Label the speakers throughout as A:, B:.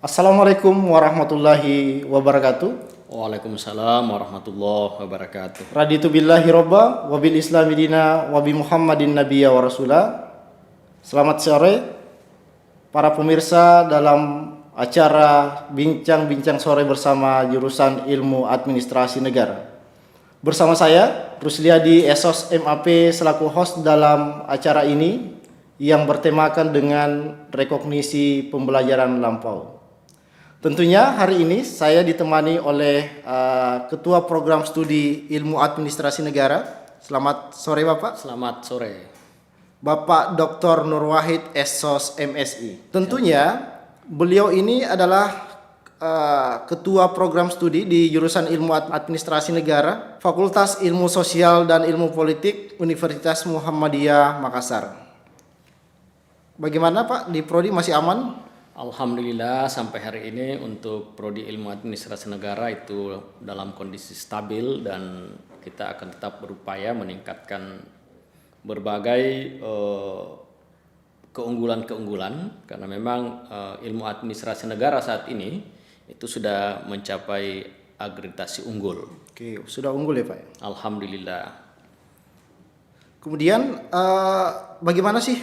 A: Assalamualaikum warahmatullahi wabarakatuh.
B: Waalaikumsalam warahmatullahi wabarakatuh.
A: Raditu billahi robba wabil islami dina wabi muhammadin nabiyya wa rasulah. Selamat sore para pemirsa dalam acara bincang-bincang sore bersama jurusan Ilmu Administrasi Negara. Bersama saya Rusliadi Esos MAP selaku host dalam acara ini yang bertemakan dengan rekognisi pembelajaran lampau. Tentunya hari ini saya ditemani oleh Ketua Program Studi Ilmu Administrasi Negara. Selamat sore Bapak.
B: Selamat sore.
A: Bapak Dr. Nur Wahid Esos MSI. Tentunya beliau ini adalah Ketua Program Studi di jurusan Ilmu Administrasi Negara, Fakultas Ilmu Sosial dan Ilmu Politik, Universitas Muhammadiyah Makassar. Bagaimana Pak, di Prodi masih aman?
B: Alhamdulillah sampai hari ini untuk Prodi Ilmu Administrasi Negara itu dalam kondisi stabil dan kita akan tetap berupaya meningkatkan berbagai keunggulan-keunggulan karena memang ilmu administrasi negara saat ini itu sudah mencapai akreditasi unggul.
A: Oke, sudah unggul ya Pak?
B: Alhamdulillah.
A: Kemudian bagaimana sih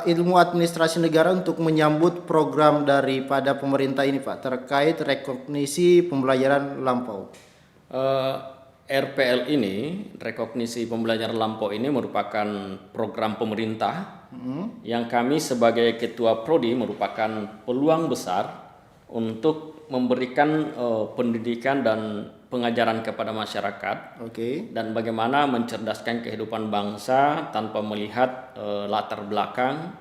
A: ilmu administrasi negara untuk menyambut program daripada pemerintah ini Pak terkait rekognisi pembelajaran lampau?
B: RPL ini, rekognisi pembelajaran lampau ini merupakan program pemerintah yang kami sebagai ketua prodi merupakan peluang besar untuk memberikan pendidikan dan pengajaran kepada masyarakat, dan bagaimana mencerdaskan kehidupan bangsa tanpa melihat latar belakang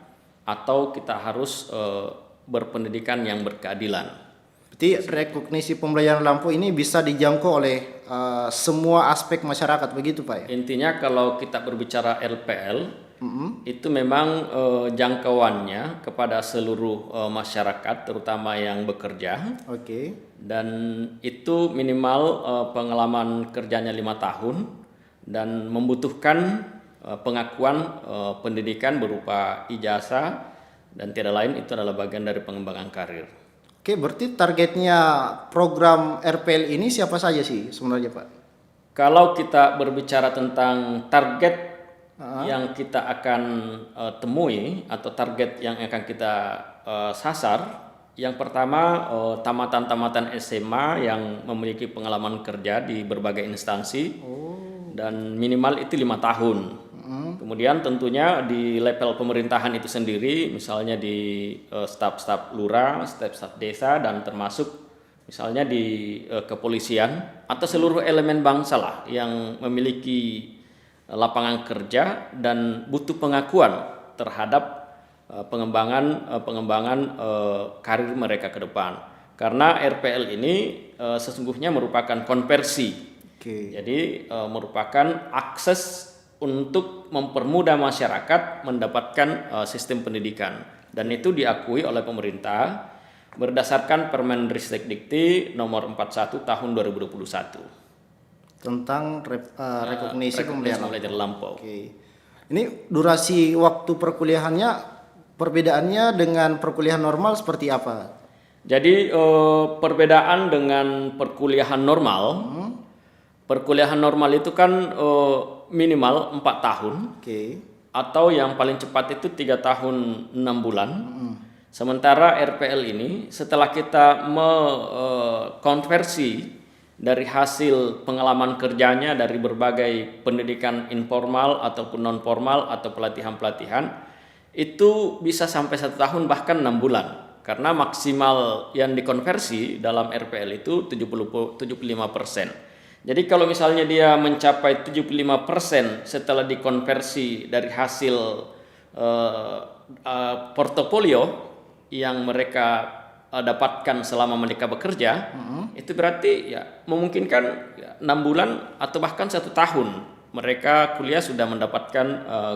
B: atau kita harus berpendidikan yang berkeadilan.
A: Berarti rekognisi pembelajaran lampau ini bisa dijangkau oleh semua aspek masyarakat, begitu Pak ya?
B: Intinya kalau kita berbicara LPL, itu memang jangkauannya kepada seluruh masyarakat, terutama yang bekerja. Dan itu minimal pengalaman kerjanya 5 tahun dan membutuhkan pengakuan pendidikan berupa ijazah, dan tidak lain itu adalah bagian dari pengembangan karir.
A: Berarti targetnya program RPL ini siapa saja sih sebenarnya Pak?
B: Kalau kita berbicara tentang target yang kita akan temui atau target yang akan kita sasar, yang pertama tamatan-tamatan SMA yang memiliki pengalaman kerja di berbagai instansi dan minimal itu 5 tahun. Kemudian tentunya di level pemerintahan itu sendiri, misalnya di staf-staf lurah, staf-staf desa, dan termasuk misalnya di kepolisian atau seluruh elemen bangsa lah yang memiliki lapangan kerja dan butuh pengakuan terhadap pengembangan karir mereka ke depan. Karena RPL ini sesungguhnya merupakan konversi. Jadi merupakan akses untuk mempermudah masyarakat mendapatkan sistem pendidikan, dan itu diakui oleh pemerintah berdasarkan Permendikti nomor 41 tahun 2021
A: tentang rekognisi pembelajaran
B: lampau.
A: Ini durasi waktu perkuliahannya, perbedaannya dengan perkuliahan normal seperti apa?
B: Jadi perbedaan dengan perkuliahan normal, perkuliahan normal itu kan minimal 4 tahun, atau yang paling cepat itu 3 tahun 6 bulan. Sementara RPL ini setelah kita mengkonversi dari hasil pengalaman kerjanya dari berbagai pendidikan informal ataupun non formal atau pelatihan-pelatihan, itu bisa sampai 1 tahun bahkan 6 bulan. Karena maksimal yang dikonversi dalam RPL itu 75%. Jadi kalau misalnya dia mencapai 75% setelah dikonversi dari hasil portofolio yang mereka dapatkan selama mereka bekerja, itu berarti ya memungkinkan 6 bulan atau bahkan 1 tahun mereka kuliah sudah mendapatkan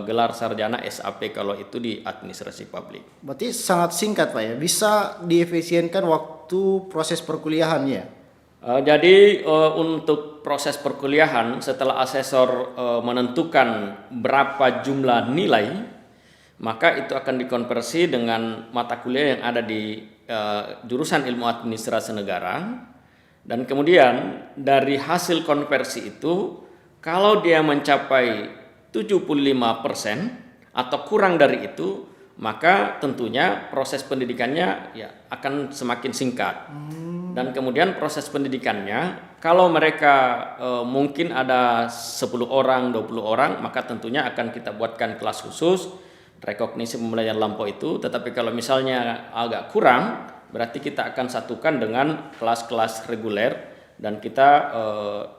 B: gelar sarjana SAP kalau itu di administrasi publik.
A: Berarti sangat singkat Pak ya, bisa diefisienkan waktu proses perkuliahannya.
B: Jadi untuk proses perkuliahan setelah asesor menentukan berapa jumlah nilai, maka itu akan dikonversi dengan mata kuliah yang ada di jurusan ilmu administrasi negara, dan kemudian dari hasil konversi itu kalau dia mencapai 75% atau kurang dari itu, maka tentunya proses pendidikannya ya akan semakin singkat. Dan kemudian proses pendidikannya kalau mereka mungkin ada 10 orang, 20 orang, maka tentunya akan kita buatkan kelas khusus rekognisi pembelajaran lampau itu. Tetapi kalau misalnya agak kurang, berarti kita akan satukan dengan kelas-kelas reguler dan kita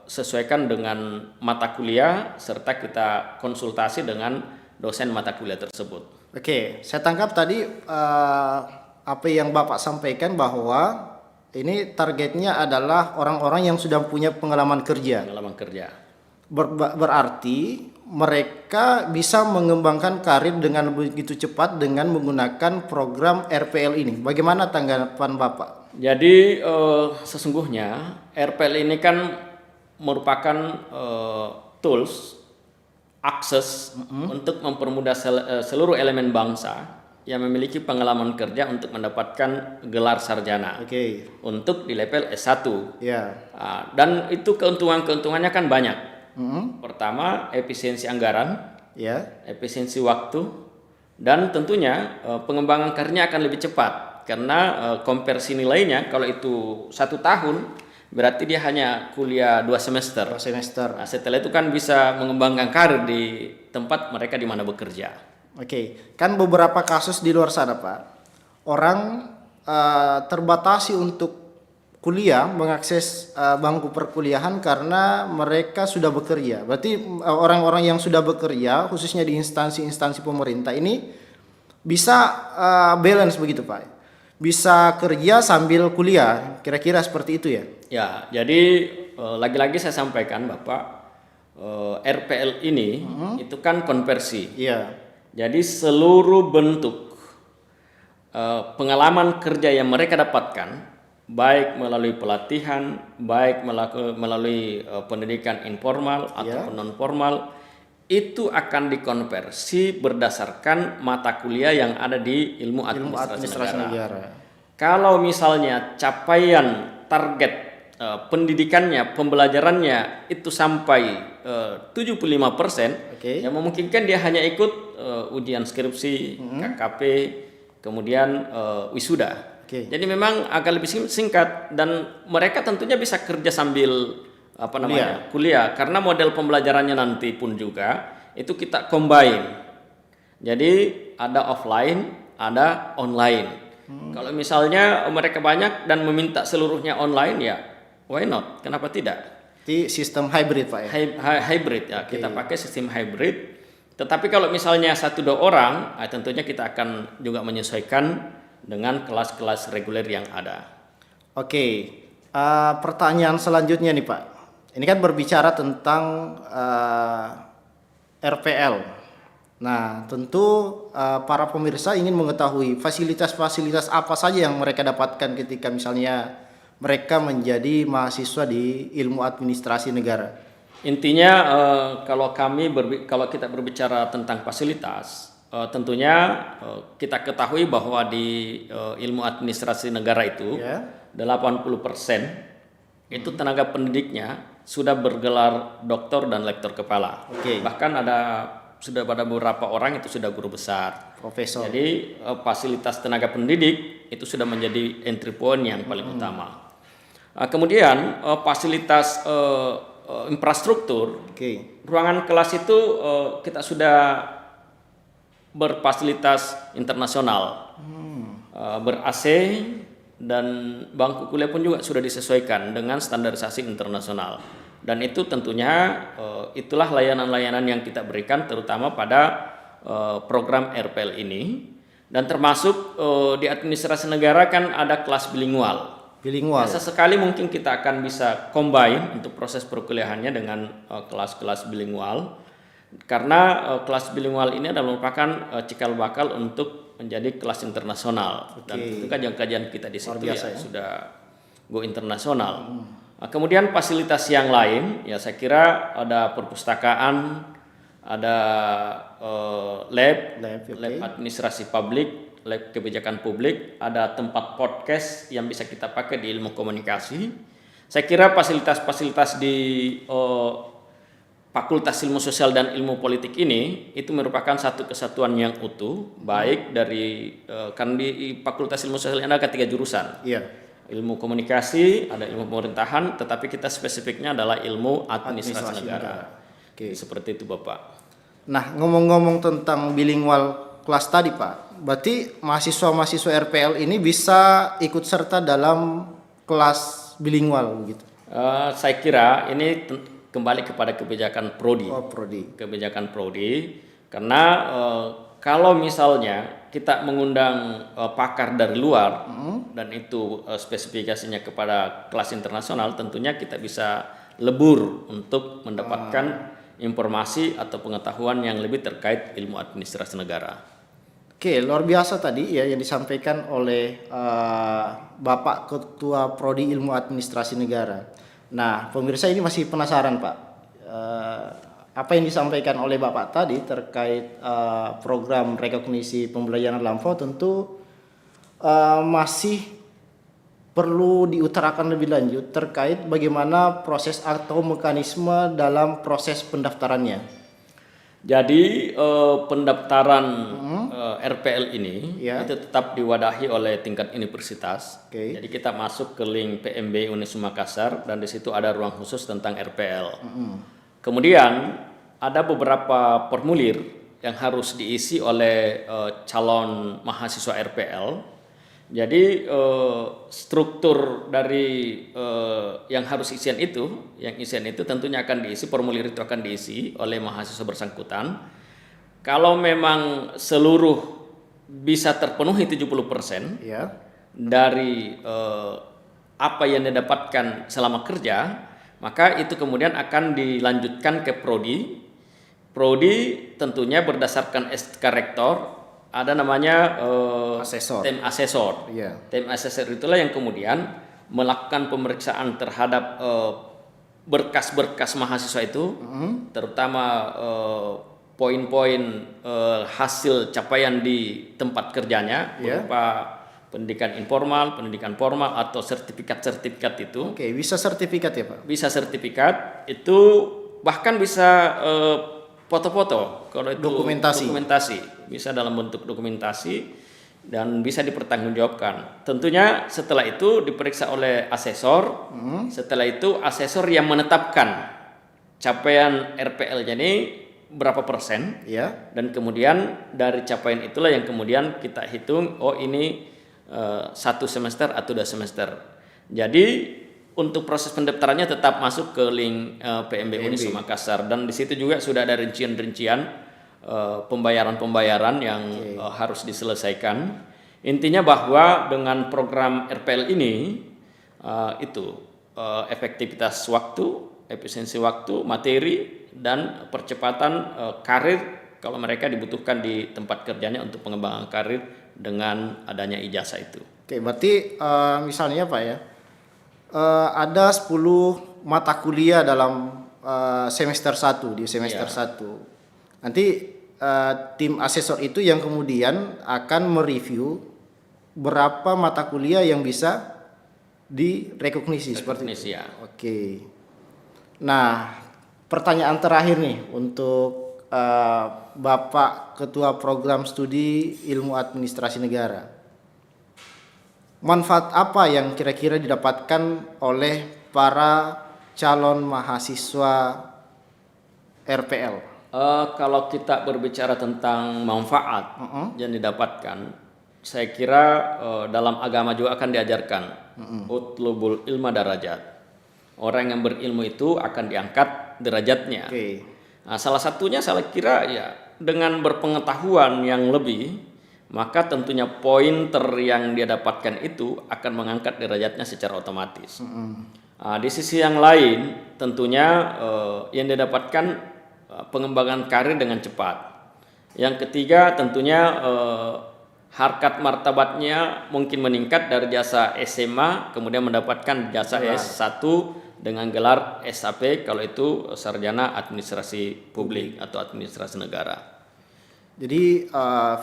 B: sesuaikan dengan mata kuliah serta kita konsultasi dengan dosen mata kuliah tersebut.
A: Oke, saya tangkap tadi apa yang Bapak sampaikan bahwa ini targetnya adalah orang-orang yang sudah punya pengalaman kerja.
B: Pengalaman kerja.
A: Berarti mereka bisa mengembangkan karir dengan begitu cepat dengan menggunakan program RPL ini. Bagaimana tanggapan Bapak?
B: Jadi sesungguhnya RPL ini kan merupakan tools akses untuk mempermudah seluruh elemen bangsa yang memiliki pengalaman kerja untuk mendapatkan gelar sarjana untuk di level S1. Dan itu keuntungannya kan banyak. Pertama, efisiensi anggaran, efisiensi waktu, dan tentunya pengembangan karirnya akan lebih cepat karena konversi nilainya kalau itu 1 tahun berarti dia hanya kuliah 2 semester. Nah, setelah itu kan bisa mengembangkan karir di tempat mereka di mana bekerja.
A: Kan beberapa kasus di luar sana Pak, orang terbatasi untuk kuliah, mengakses bangku perkuliahan karena mereka sudah bekerja. Berarti orang-orang yang sudah bekerja, khususnya di instansi-instansi pemerintah ini bisa balance begitu Pak? Bisa kerja sambil kuliah, kira-kira seperti itu ya?
B: Ya, jadi lagi-lagi saya sampaikan Bapak, RPL ini itu kan konversi. Jadi seluruh bentuk pengalaman kerja yang mereka dapatkan, baik melalui pelatihan, baik melalui pendidikan informal ataupun non formal, itu akan dikonversi berdasarkan mata kuliah yang ada di ilmu administrasi negara. Kalau misalnya capaian target pendidikannya, pembelajarannya itu sampai 75%, yang memungkinkan dia hanya ikut ujian skripsi, KKP, kemudian wisuda. Jadi memang agak lebih singkat dan mereka tentunya bisa kerja sambil kuliah karena model pembelajarannya nanti pun juga itu kita combine. Jadi ada offline, ada online. Kalau misalnya mereka banyak dan meminta seluruhnya online, ya why not? Kenapa tidak?
A: Di sistem hybrid Pak ya?
B: Hybrid ya, kita pakai sistem hybrid. Tetapi kalau misalnya 1-2 orang, tentunya kita akan juga menyesuaikan dengan kelas-kelas reguler yang ada.
A: Pertanyaan selanjutnya nih Pak. Ini kan berbicara tentang RPL. Nah, tentu para pemirsa ingin mengetahui fasilitas-fasilitas apa saja yang mereka dapatkan ketika misalnya mereka menjadi mahasiswa di ilmu administrasi negara.
B: Intinya kalau kita berbicara tentang fasilitas, tentunya kita ketahui bahwa di ilmu administrasi negara itu 80% itu tenaga pendidiknya sudah bergelar doktor dan lektor kepala. Bahkan sudah pada beberapa orang itu sudah guru besar,
A: profesor.
B: Jadi fasilitas tenaga pendidik itu sudah menjadi entry point yang paling utama. Kemudian fasilitas infrastruktur, ruangan kelas itu kita sudah berfasilitas internasional, ber-AC, dan bangku kuliah pun juga sudah disesuaikan dengan standarisasi internasional. Dan itu tentunya itulah layanan-layanan yang kita berikan terutama pada program RPL ini. Dan termasuk di administrasi negara kan ada kelas bilingual. Sesekali mungkin kita akan bisa combine untuk proses perkuliahannya dengan kelas-kelas bilingual. Karena kelas bilingual ini adalah merupakan cikal bakal untuk menjadi kelas internasional. Dan itu kajian kita di situ sudah go internasional. Kemudian fasilitas yang lain, ya saya kira ada perpustakaan, ada lab administrasi publik, kebijakan publik, ada tempat podcast yang bisa kita pakai di ilmu komunikasi. Saya kira fasilitas-fasilitas di Fakultas Ilmu Sosial dan Ilmu Politik ini itu merupakan satu kesatuan yang utuh, baik dari kan di Fakultas Ilmu Sosial ini ada 3 jurusan.
A: Iya.
B: Ilmu komunikasi, ada ilmu pemerintahan, tetapi kita spesifiknya adalah ilmu administrasi negara.
A: Oke.
B: Seperti itu, Bapak.
A: Nah, ngomong-ngomong tentang bilingual kelas tadi, Pak, berarti mahasiswa-mahasiswa RPL ini bisa ikut serta dalam kelas bilingual begitu?
B: Saya kira ini kembali kepada kebijakan prodi.
A: Oh, prodi.
B: Kebijakan prodi, karena kalau misalnya kita mengundang pakar dari luar dan itu spesifikasinya kepada kelas internasional, tentunya kita bisa lebur untuk mendapatkan informasi atau pengetahuan yang lebih terkait ilmu administrasi negara.
A: Oke, luar biasa tadi ya yang disampaikan oleh Bapak Ketua Prodi Ilmu Administrasi Negara. Nah, pemirsa ini masih penasaran, Pak. Apa yang disampaikan oleh Bapak tadi terkait program rekognisi pembelajaran lampau tentu masih perlu diutarakan lebih lanjut terkait bagaimana proses atau mekanisme dalam proses pendaftarannya.
B: Jadi pendaftaran RPL ini itu tetap diwadahi oleh tingkat universitas.
A: Oke.
B: Jadi kita masuk ke link PMB Unism Makassar dan di situ ada ruang khusus tentang RPL. Kemudian ada beberapa formulir yang harus diisi oleh calon mahasiswa RPL. Jadi struktur dari yang harus isian itu tentunya akan diisi, formulir itu akan diisi oleh mahasiswa bersangkutan. Kalau memang seluruh bisa terpenuhi 70% dari apa yang didapatkan selama kerja, maka itu kemudian akan dilanjutkan ke prodi. Prodi tentunya berdasarkan SK Rektor, ada namanya
A: Asesor.
B: tim asesor. Tim asesor itulah yang kemudian melakukan pemeriksaan terhadap berkas-berkas mahasiswa itu, terutama poin-poin hasil capaian di tempat kerjanya berupa pendidikan informal, pendidikan formal atau sertifikat-sertifikat itu.
A: Oke, bisa sertifikat ya, Pak?
B: Bisa sertifikat, itu bahkan bisa foto-foto, kalau itu dokumentasi, bisa dalam bentuk dokumentasi dan bisa dipertanggungjawabkan. Tentunya setelah itu diperiksa oleh asesor. Setelah itu asesor yang menetapkan capaian RPL-nya ini berapa persen, dan kemudian dari capaian itulah yang kemudian kita hitung, oh ini 1 semester atau 2 semester. Jadi untuk proses pendaftarannya tetap masuk ke link PMB Unism Makassar, dan di situ juga sudah ada rincian-rincian pembayaran-pembayaran yang harus diselesaikan. Intinya bahwa dengan program RPL ini efektivitas waktu, efisiensi waktu, materi, dan percepatan karir kalau mereka dibutuhkan di tempat kerjanya untuk pengembangan karir dengan adanya ijazah itu.
A: Oke, berarti misalnya Pak ya, ada 10 mata kuliah dalam semester 1 di semester 1. Nanti tim asesor itu yang kemudian akan mereview berapa mata kuliah yang bisa direkognisi seperti itu. Oke. Nah, pertanyaan terakhir nih untuk Bapak Ketua Program Studi Ilmu Administrasi Negara. Manfaat apa yang kira-kira didapatkan oleh para calon mahasiswa RPL?
B: Kalau kita berbicara tentang manfaat yang didapatkan, saya kira dalam agama juga akan diajarkan utlubul ilma darajat. Orang yang berilmu itu akan diangkat derajatnya. Nah, salah satunya saya kira ya dengan berpengetahuan yang lebih, maka tentunya pointer yang dia dapatkan itu akan mengangkat derajatnya secara otomatis. Di sisi yang lain tentunya yang didapatkan pengembangan karir dengan cepat. Yang ketiga tentunya harkat martabatnya mungkin meningkat dari jasa SMA kemudian mendapatkan jasa S1 dengan gelar SAP kalau itu sarjana administrasi publik atau administrasi negara.
A: Jadi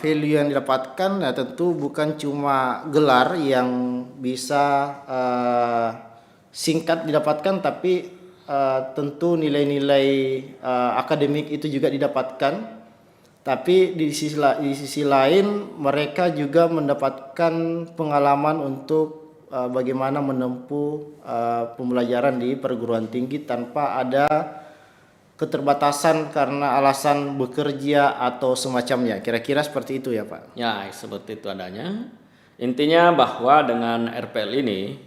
A: value yang didapatkan ya tentu bukan cuma gelar yang bisa singkat didapatkan, tapi tentu nilai-nilai akademik itu juga didapatkan. Tapi di sisi lain mereka juga mendapatkan pengalaman untuk bagaimana menempuh pembelajaran di perguruan tinggi tanpa ada keterbatasan karena alasan bekerja atau semacamnya. Kira-kira seperti itu ya Pak?
B: Ya, seperti itu adanya. Intinya bahwa dengan RPL ini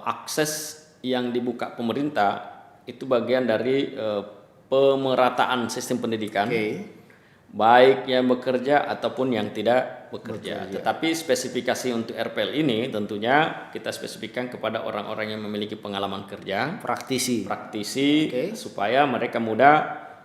B: akses yang dibuka pemerintah itu bagian dari pemerataan sistem pendidikan. Baik yang bekerja ataupun yang tidak bekerja. Tetapi spesifikasi untuk RPL ini tentunya kita spesifikkan kepada orang-orang yang memiliki pengalaman kerja, praktisi, supaya mereka mudah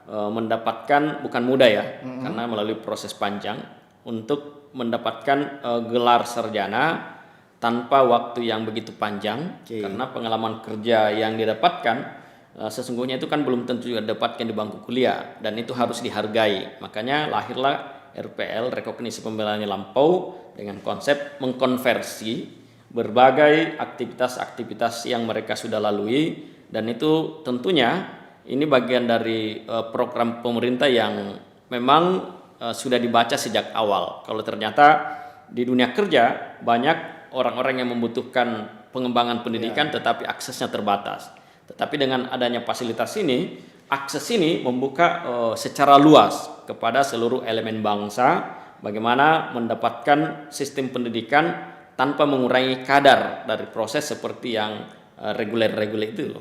B: mendapatkan, bukan mudah ya, karena melalui proses panjang untuk mendapatkan gelar sarjana tanpa waktu yang begitu panjang, karena pengalaman kerja yang didapatkan sesungguhnya itu kan belum tentu juga dapatkan di bangku kuliah, dan itu harus dihargai. Makanya lahirlah RPL, rekognisi pembelajaran lampau, dengan konsep mengkonversi berbagai aktivitas-aktivitas yang mereka sudah lalui, dan itu tentunya ini bagian dari program pemerintah yang memang sudah dibaca sejak awal. Kalau ternyata di dunia kerja banyak orang-orang yang membutuhkan pengembangan pendidikan tetapi aksesnya terbatas. Tetapi dengan adanya fasilitas ini, akses ini membuka secara luas kepada seluruh elemen bangsa bagaimana mendapatkan sistem pendidikan tanpa mengurangi kadar dari proses seperti yang reguler-reguler itu.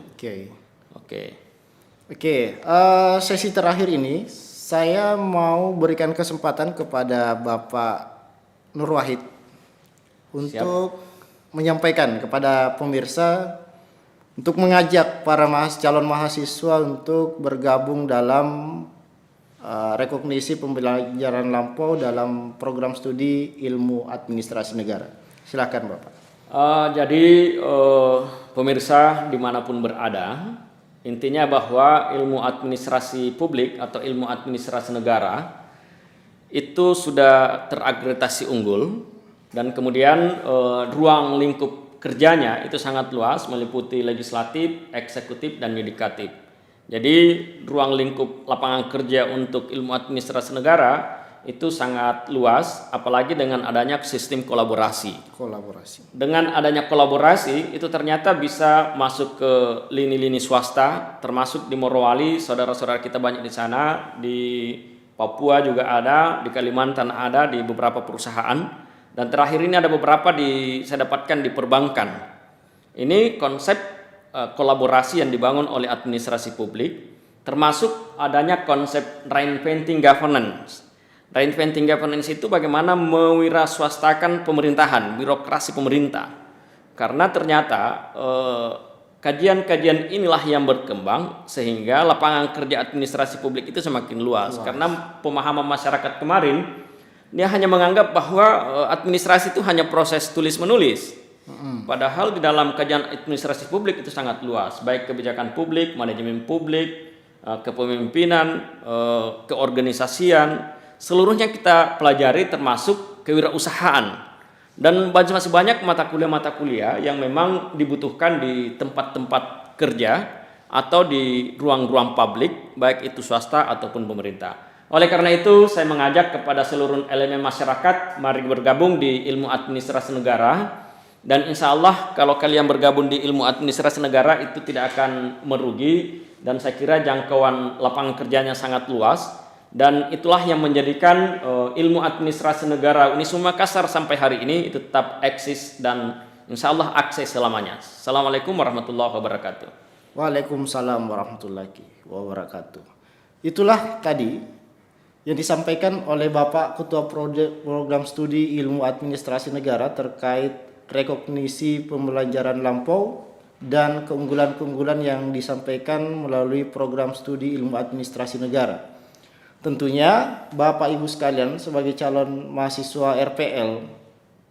A: Sesi terakhir ini saya mau berikan kesempatan kepada Bapak Nur Wahid untuk menyampaikan kepada pemirsa, untuk mengajak para calon mahasiswa untuk bergabung dalam rekognisi pembelajaran lampau dalam program studi ilmu administrasi negara. Silakan Bapak.
B: Jadi pemirsa dimanapun berada, intinya bahwa ilmu administrasi publik atau ilmu administrasi negara itu sudah terakreditasi unggul, dan kemudian ruang lingkup kerjanya itu sangat luas, meliputi legislatif, eksekutif, dan yudikatif. Jadi ruang lingkup lapangan kerja untuk ilmu administrasi negara itu sangat luas, apalagi dengan adanya sistem kolaborasi. Dengan adanya kolaborasi itu ternyata bisa masuk ke lini-lini swasta, termasuk di Morowali, saudara-saudara kita banyak di sana, di Papua juga ada, di Kalimantan ada, di beberapa perusahaan. Dan terakhir ini ada beberapa saya dapatkan di perbankan. Ini konsep kolaborasi yang dibangun oleh administrasi publik, termasuk adanya konsep reinventing governance. Reinventing governance itu bagaimana mewirausahakan pemerintahan, birokrasi pemerintah. Karena ternyata kajian-kajian inilah yang berkembang sehingga lapangan kerja administrasi publik itu semakin luas. Karena pemahaman masyarakat kemarin, dia hanya menganggap bahwa administrasi itu hanya proses tulis-menulis. Padahal di dalam kajian administrasi publik itu sangat luas, baik kebijakan publik, manajemen publik, kepemimpinan, keorganisasian, seluruhnya kita pelajari, termasuk kewirausahaan. Dan masih banyak mata kuliah yang memang dibutuhkan di tempat-tempat kerja atau di ruang-ruang publik, baik itu swasta ataupun pemerintah. Oleh karena itu, saya mengajak kepada seluruh elemen masyarakat, mari bergabung di ilmu administrasi negara. Dan insya Allah kalau kalian bergabung di ilmu administrasi negara itu tidak akan merugi. Dan saya kira jangkauan lapangan kerjanya sangat luas. Dan itulah yang menjadikan ilmu administrasi negara Unisma Makassar sampai hari ini itu tetap eksis dan insya Allah akses selamanya. Assalamualaikum warahmatullahi wabarakatuh.
A: Waalaikumsalam warahmatullahi wabarakatuh. Itulah tadi yang disampaikan oleh Bapak Ketua Program Studi Ilmu Administrasi Negara terkait rekognisi pembelajaran lampau dan keunggulan-keunggulan yang disampaikan melalui program studi ilmu administrasi negara. Tentunya Bapak Ibu sekalian sebagai calon mahasiswa RPL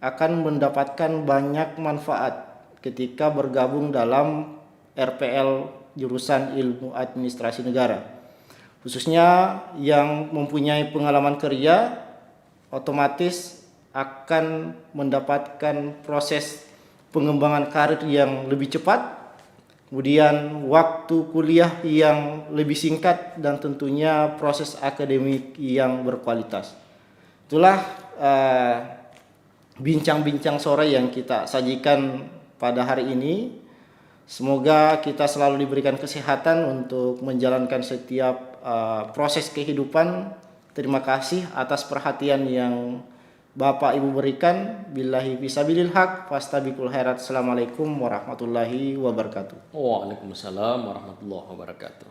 A: akan mendapatkan banyak manfaat ketika bergabung dalam RPL jurusan ilmu administrasi negara. Khususnya yang mempunyai pengalaman kerja otomatis akan mendapatkan proses pengembangan karir yang lebih cepat, kemudian waktu kuliah yang lebih singkat, dan tentunya proses akademik yang berkualitas. Itulah bincang-bincang sore yang kita sajikan pada hari ini. Semoga kita selalu diberikan kesehatan untuk menjalankan setiap proses kehidupan. Terima kasih atas perhatian yang Bapak Ibu berikan. Billahi fisabilil haq fastabiqul khairat. Assalamualaikum warahmatullahi wabarakatuh.
B: Waalaikumsalam warahmatullahi wabarakatuh.